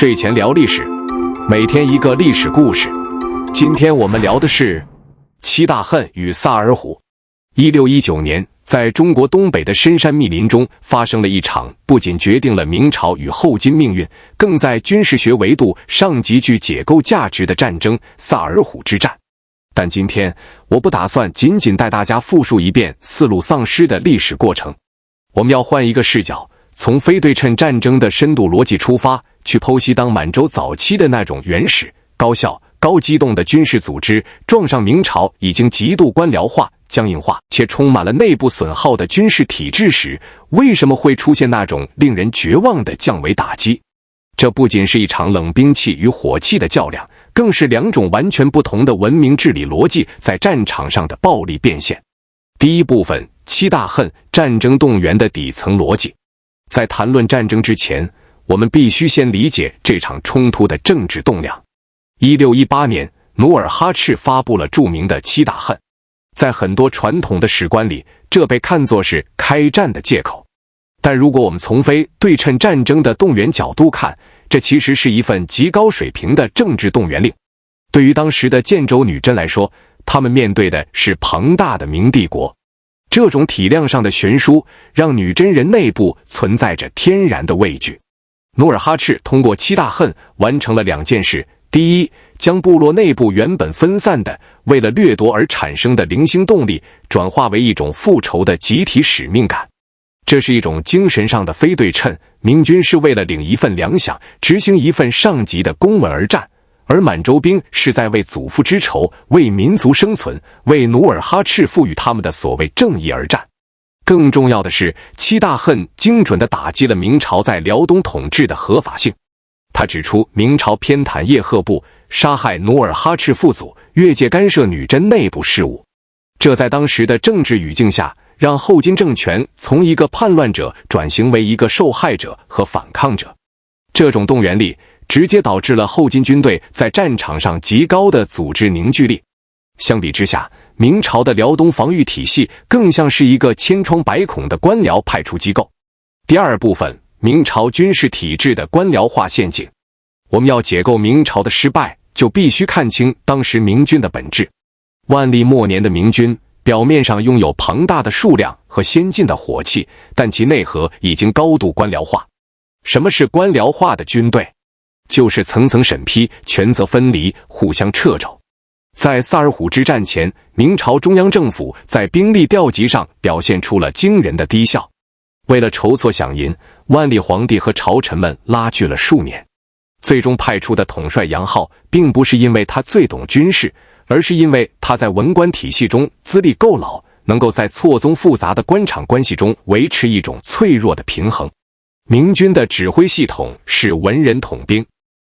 睡前聊历史，每天一个历史故事。今天我们聊的是七大恨与萨尔浒。1619年，在中国东北的深山密林中发生了一场不仅决定了明朝与后金命运，更在军事学维度上极具解构价值的战争——萨尔浒之战。但今天我不打算仅仅带大家复述一遍思路丧失的历史过程，我们要换一个视角，从非对称战争的深度逻辑出发，去剖析当满洲早期的那种原始、高效、高机动的军事组织撞上明朝已经极度官僚化、僵硬化且充满了内部损耗的军事体制时，为什么会出现那种令人绝望的降维打击。这不仅是一场冷兵器与火器的较量，更是两种完全不同的文明治理逻辑在战场上的暴力变现。第一部分，七大恨战争动员的底层逻辑。在谈论战争之前，我们必须先理解这场冲突的政治动量。1618年，努尔哈赤发布了著名的七大恨。在很多传统的史观里，这被看作是开战的借口。但如果我们从非对称战争的动员角度看，这其实是一份极高水平的政治动员令。对于当时的建州女真来说，他们面对的是庞大的明帝国。这种体量上的悬殊，让女真人内部存在着天然的畏惧。努尔哈赤通过七大恨完成了两件事：第一，将部落内部原本分散的、为了掠夺而产生的零星动力，转化为一种复仇的集体使命感。这是一种精神上的非对称，明军是为了领一份粮饷，执行一份上级的公文而战，而满洲兵是在为祖父之仇、为民族生存、为努尔哈赤赋予他们的所谓正义而战。更重要的是，七大恨精准地打击了明朝在辽东统治的合法性。他指出，明朝偏袒叶赫部，杀害努尔哈赤父祖，越界干涉女真内部事务。这在当时的政治语境下，让后金政权从一个叛乱者转型为一个受害者和反抗者。这种动员力直接导致了后金军队在战场上极高的组织凝聚力。相比之下，明朝的辽东防御体系更像是一个千疮百孔的官僚派出机构。第二部分，明朝军事体制的官僚化陷阱。我们要解构明朝的失败，就必须看清当时明军的本质。万历末年的明军表面上拥有庞大的数量和先进的火器，但其内核已经高度官僚化。什么是官僚化的军队？就是层层审批，权责分离，互相掣肘。在萨尔浒之战前，明朝中央政府在兵力调集上表现出了惊人的低效。为了筹措饷银，万历皇帝和朝臣们拉锯了数年，最终派出的统帅杨浩，并不是因为他最懂军事，而是因为他在文官体系中资历够老，能够在错综复杂的官场关系中维持一种脆弱的平衡。明军的指挥系统是文人统兵，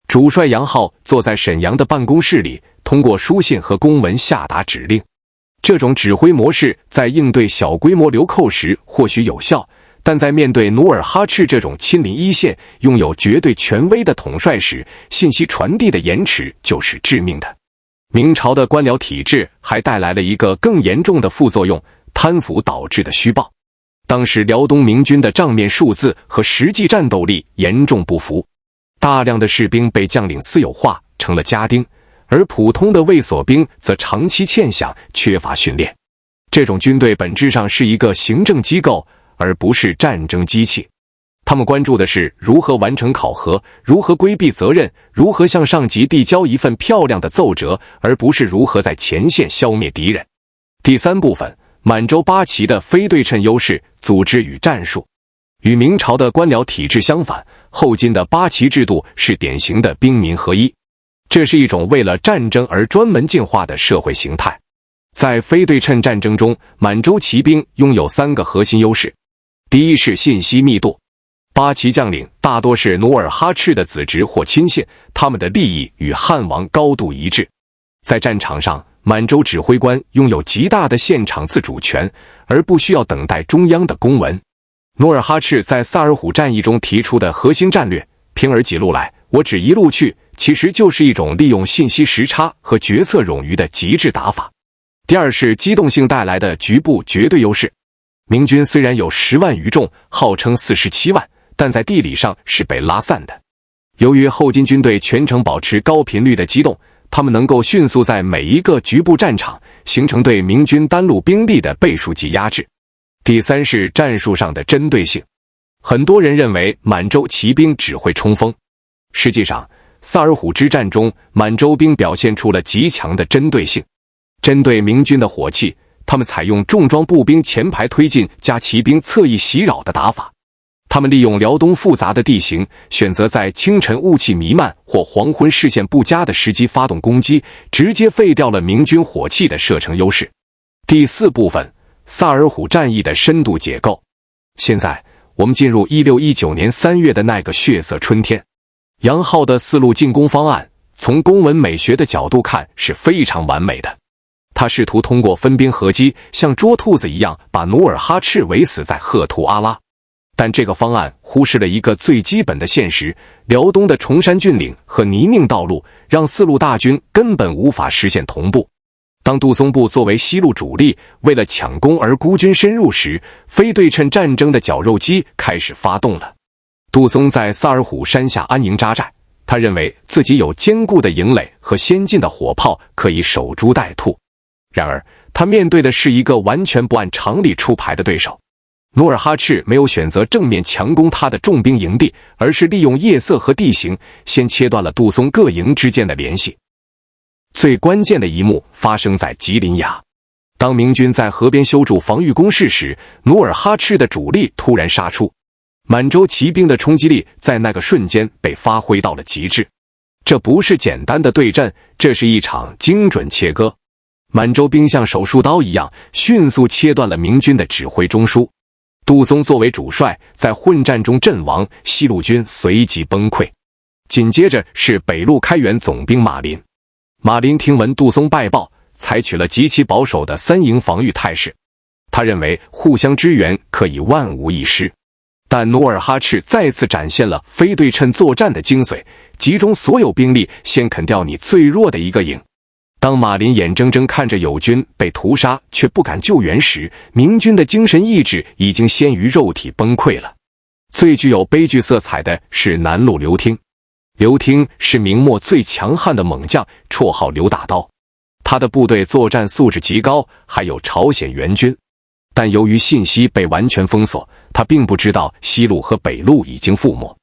主帅杨浩坐在沈阳的办公室里，通过书信和公文下达指令。这种指挥模式在应对小规模流寇时或许有效，但在面对努尔哈赤这种亲临一线、拥有绝对权威的统帅时，信息传递的延迟就是致命的。明朝的官僚体制还带来了一个更严重的副作用：贪腐导致的虚报。当时辽东明军的账面数字和实际战斗力严重不符，大量的士兵被将领私有化，成了家丁，而普通的卫所兵则长期欠饷，缺乏训练。这种军队本质上是一个行政机构，而不是战争机器。他们关注的是如何完成考核，如何规避责任，如何向上级递交一份漂亮的奏折，而不是如何在前线消灭敌人。第三部分，满洲八旗的非对称优势、组织与战术。与明朝的官僚体制相反，后金的八旗制度是典型的兵民合一。这是一种为了战争而专门进化的社会形态。在非对称战争中，满洲骑兵拥有三个核心优势。第一是信息密度。八旗将领大多是努尔哈赤的子侄或亲信，他们的利益与汉王高度一致。在战场上，满洲指挥官拥有极大的现场自主权，而不需要等待中央的公文。努尔哈赤在萨尔浒战役中提出的核心战略“平儿几路来，我只一路去”，其实就是一种利用信息时差和决策冗余的极致打法。第二是机动性带来的局部绝对优势。明军虽然有10万余众，号称47万，但在地理上是被拉散的。由于后金军队全程保持高频率的机动，他们能够迅速在每一个局部战场形成对明军单路兵力的倍数级压制。第三是战术上的针对性。很多人认为满洲骑兵只会冲锋，实际上萨尔浒之战中，满洲兵表现出了极强的针对性。针对明军的火器，他们采用重装步兵前排推进加骑兵侧翼袭扰的打法。他们利用辽东复杂的地形，选择在清晨雾气弥漫或黄昏视线不佳的时机发动攻击，直接废掉了明军火器的射程优势。第四部分，萨尔浒战役的深度解构。现在我们进入1619年3月的那个血色春天。杨浩的4路进攻方案，从公文美学的角度看是非常完美的。他试图通过分兵合击，像捉兔子一样把努尔哈赤围死在赫图阿拉。但这个方案忽视了一个最基本的现实，辽东的崇山峻岭和泥泞道路让4路大军根本无法实现同步。当杜松部作为西路主力为了抢攻而孤军深入时，非对称战争的绞肉机开始发动了。杜松在萨尔浒山下安营扎寨，他认为自己有坚固的营垒和先进的火炮可以守株待兔。然而他面对的是一个完全不按常理出牌的对手。努尔哈赤没有选择正面强攻他的重兵营地，而是利用夜色和地形先切断了杜松各营之间的联系。最关键的一幕发生在吉林崖。当明军在河边修筑防御工事时，努尔哈赤的主力突然杀出，满洲骑兵的冲击力在那个瞬间被发挥到了极致。这不是简单的对阵，这是一场精准切割。满洲兵像手术刀一样迅速切断了明军的指挥中枢。杜松作为主帅，在混战中阵亡，西路军随即崩溃。紧接着是北路开元总兵马林。马林听闻杜松败报，采取了极其保守的3营防御态势。他认为互相支援可以万无一失。但努尔哈赤再次展现了非对称作战的精髓，集中所有兵力先啃掉你最弱的一个营。当马林眼睁睁看着友军被屠杀却不敢救援时，明军的精神意志已经先于肉体崩溃了。最具有悲剧色彩的是南路刘听。刘听是明末最强悍的猛将，绰号刘大刀。他的部队作战素质极高，还有朝鲜援军。但由于信息被完全封锁，他并不知道西路和北路已经覆没。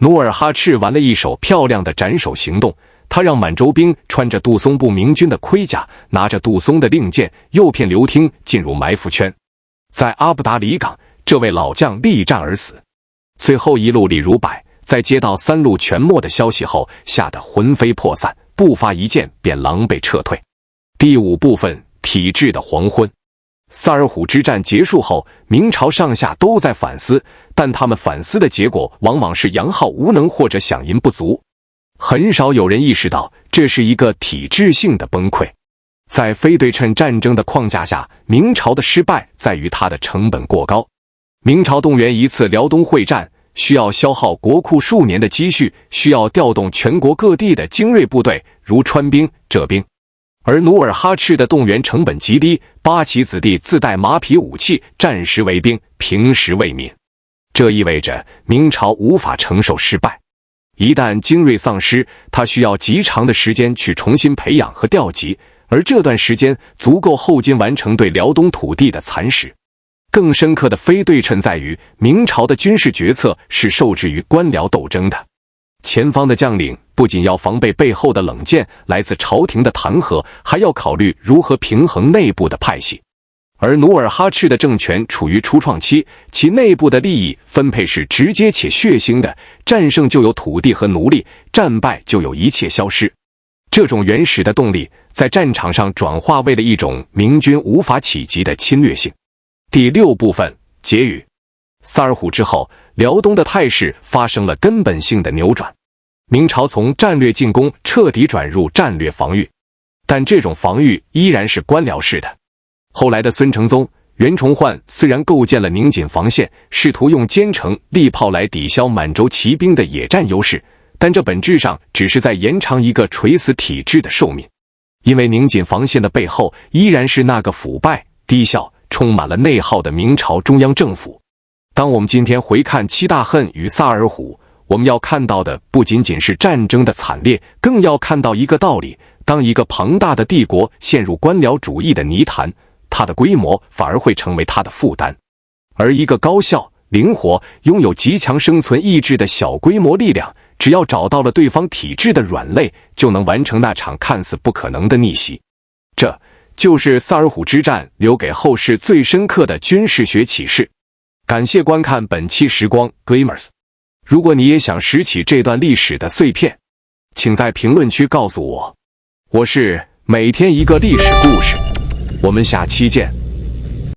努尔哈赤玩了一手漂亮的斩首行动，他让满洲兵穿着杜松部明军的盔甲，拿着杜松的令箭，诱骗刘听进入埋伏圈。在阿布达里港，这位老将力战而死。最后一路李如柏在接到3路全没的消息后，吓得魂飞魄散，不发一箭便狼狈撤退。第5部分，体制的黄昏。萨尔浒之战结束后，明朝上下都在反思，但他们反思的结果往往是杨浩无能或者饷银不足。很少有人意识到这是一个体制性的崩溃。在非对称战争的框架下，明朝的失败在于它的成本过高。明朝动员一次辽东会战，需要消耗国库数年的积蓄，需要调动全国各地的精锐部队，如川兵、浙兵。而努尔哈赤的动员成本极低，八旗子弟自带马匹武器，战时为兵，平时为民。这意味着明朝无法承受失败。一旦精锐丧失，他需要极长的时间去重新培养和调集，而这段时间足够后金完成对辽东土地的蚕食。更深刻的非对称在于，明朝的军事决策是受制于官僚斗争的。前方的将领不仅要防备背后的冷箭来自朝廷的弹劾，还要考虑如何平衡内部的派系。而努尔哈赤的政权处于初创期，其内部的利益分配是直接且血腥的，战胜就有土地和奴隶，战败就有一切消失。这种原始的动力在战场上转化为了一种明军无法企及的侵略性。第6部分，结语。萨尔浒之后，辽东的态势发生了根本性的扭转。明朝从战略进攻彻底转入战略防御，但这种防御依然是官僚式的。后来的孙承宗、袁崇焕虽然构建了宁锦防线，试图用坚城利炮来抵消满洲骑兵的野战优势，但这本质上只是在延长一个垂死体制的寿命。因为宁锦防线的背后依然是那个腐败、低效、充满了内耗的明朝中央政府。当我们今天回看七大恨与萨尔浒，我们要看到的不仅仅是战争的惨烈，更要看到一个道理：当一个庞大的帝国陷入官僚主义的泥潭，它的规模反而会成为它的负担；而一个高效、灵活、拥有极强生存意志的小规模力量，只要找到了对方体制的软肋，就能完成那场看似不可能的逆袭。这就是萨尔浒之战留给后世最深刻的军事学启示。感谢观看本期时光 Gamers。如果你也想拾起这段历史的碎片，请在评论区告诉我。我是每天一个历史故事，我们下期见。